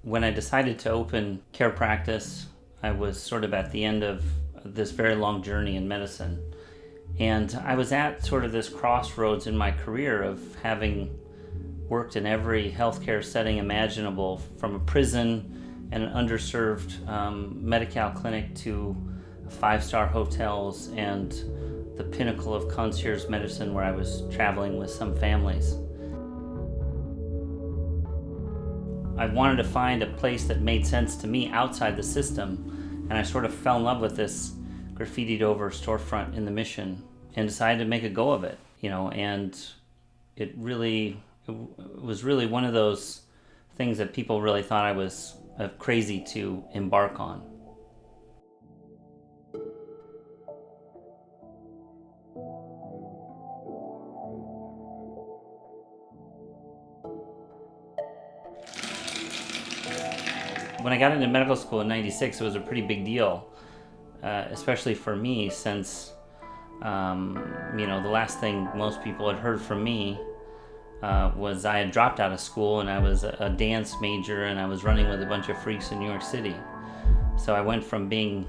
When I decided to open care practice, I was sort of at the end of this very long journey in medicine. And I was at sort of this crossroads in my career of having worked in every healthcare setting imaginable, from a prison and an underserved Medi-Cal clinic to five-star hotels and the pinnacle of concierge medicine where I was traveling with some families. I wanted to find a place that made sense to me outside the system, and I sort of fell in love with this graffitied over storefront in the Mission and decided to make a go of it, and it was really one of those things that people really thought I was crazy to embark on. When I got into medical school in '96, it was a pretty big deal, especially for me, since the last thing most people had heard from me was I had dropped out of school, and I was a dance major, and I was running with a bunch of freaks in New York City. So I went from being,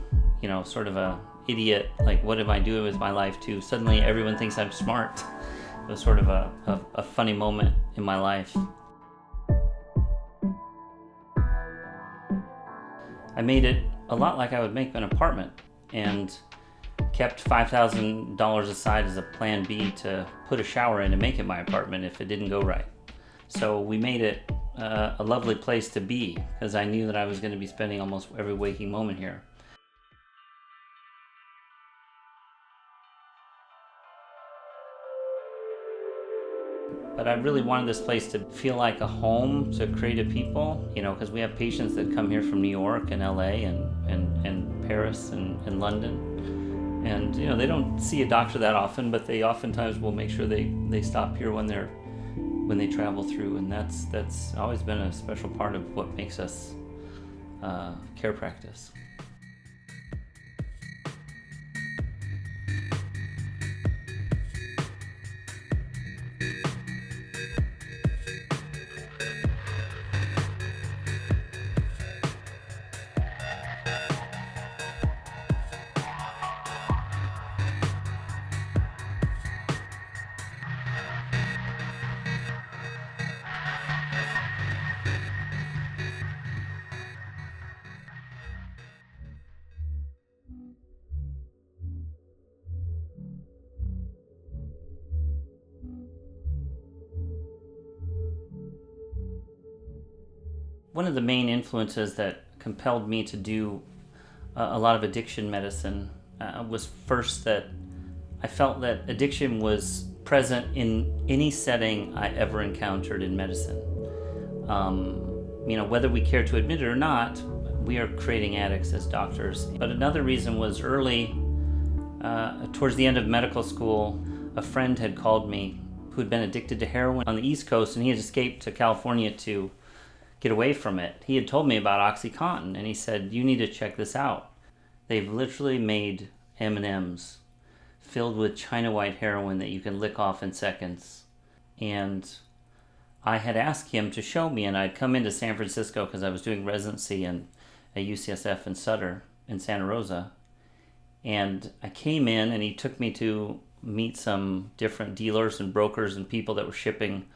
sort of a idiot, like what am I doing with my life, to suddenly everyone thinks I'm smart. It was sort of a funny moment in my life. I made it a lot like I would make an apartment, and kept $5,000 aside as a plan B to put a shower in and make it my apartment if it didn't go right. So we made it a lovely place to be, because I knew that I was going to be spending almost every waking moment here. But I really wanted this place to feel like a home to creative people, because we have patients that come here from New York and LA and Paris and London. And they don't see a doctor that often, but they oftentimes will make sure they stop here when they travel through, and that's always been a special part of what makes us care practice. One of the main influences that compelled me to do a lot of addiction medicine was first that I felt that addiction was present in any setting I ever encountered in medicine. Whether we care to admit it or not, we are creating addicts as doctors. But another reason was early, towards the end of medical school, a friend had called me who had been addicted to heroin on the East Coast, and he had escaped to California to get away from it. He had told me about OxyContin, and he said, you need to check this out. They've literally made M&Ms filled with China white heroin that you can lick off in seconds. And I had asked him to show me, and I'd come into San Francisco because I was doing residency at UCSF in Sutter in Santa Rosa. And I came in, and he took me to meet some different dealers and brokers and people that were shipping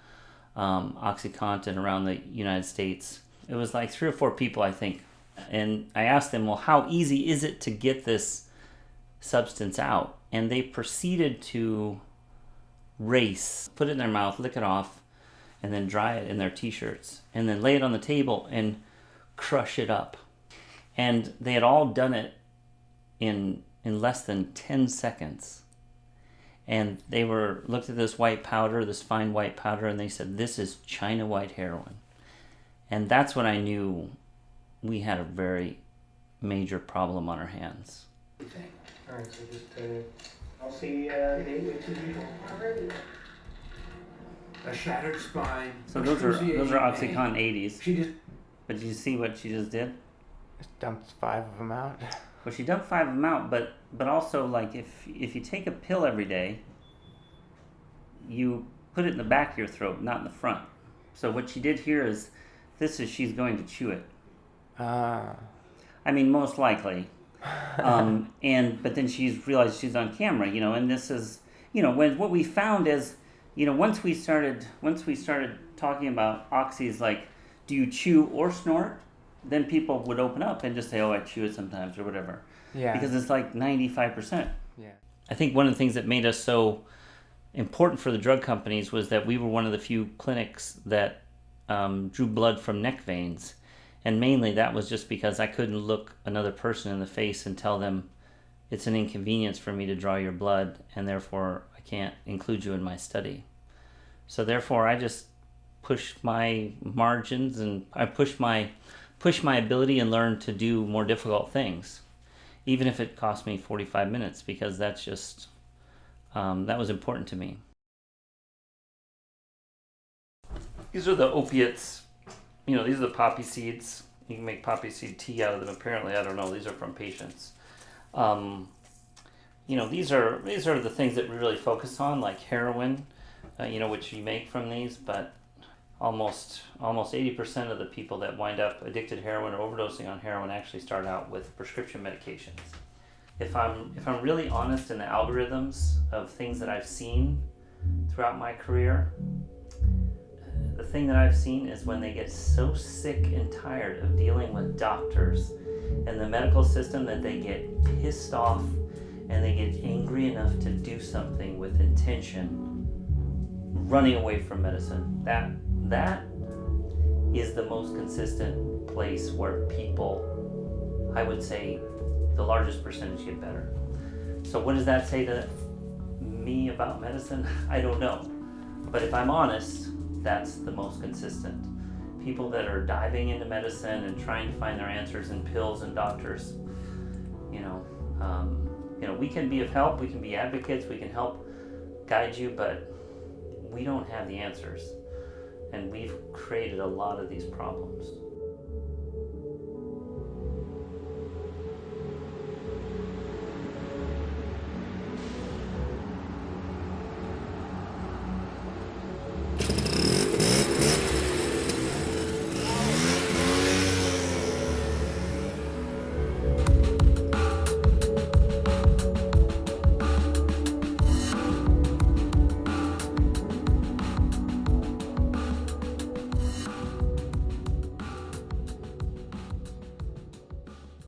OxyContin around the United States. It was like 3 or 4 people, I think. And I asked them, well, how easy is it to get this substance out? And they proceeded to race, put it in their mouth, lick it off, and then dry it in their t-shirts, and then lay it on the table and crush it up. And they had all done it in less than 10 seconds. And they looked at this white powder, this fine white powder, and they said, this is China white heroin. And that's when I knew we had a very major problem on our hands. All right, so just, I'll see Dave at 2 people. Alrighty. A shattered spine. So those are OxyContin 80s. But did you see what she just did? Just dumped 5 of them out. Well, she dumped 5 of them out, but also, like, if you take a pill every day, you put it in the back of your throat, not in the front. So what she did here is she's going to chew it. Ah. I mean, most likely. But then she's realized she's on camera, and this is, what we found is, once we started talking about oxys, like, do you chew or snort? Then people would open up and just say, oh, I chew it sometimes or whatever. Yeah. Because it's like 95%. Yeah. I think one of the things that made us so important for the drug companies was that we were one of the few clinics that drew blood from neck veins. And mainly that was just because I couldn't look another person in the face and tell them it's an inconvenience for me to draw your blood and therefore I can't include you in my study. So therefore I just pushed my margins and I pushed my ability and learned to do more difficult things, even if it cost me 45 minutes, because that's just, that was important to me. These are the opiates. These are the poppy seeds. You can make poppy seed tea out of them. Apparently, I don't know. These are from patients. These are the things that we really focus on, like heroin, which you make from these. But almost 80% of the people that wind up addicted to heroin or overdosing on heroin actually start out with prescription medications. If I'm really honest in the algorithms of things that I've seen throughout my career, the thing that I've seen is when they get so sick and tired of dealing with doctors and the medical system that they get pissed off and they get angry enough to do something with intention, running away from medicine. That is the most consistent place where people, I would say, the largest percentage get better. So what does that say to me about medicine? I don't know. But if I'm honest, that's the most consistent. People that are diving into medicine and trying to find their answers in pills and doctors, we can be of help, we can be advocates, we can help guide you, but we don't have the answers. And we've created a lot of these problems.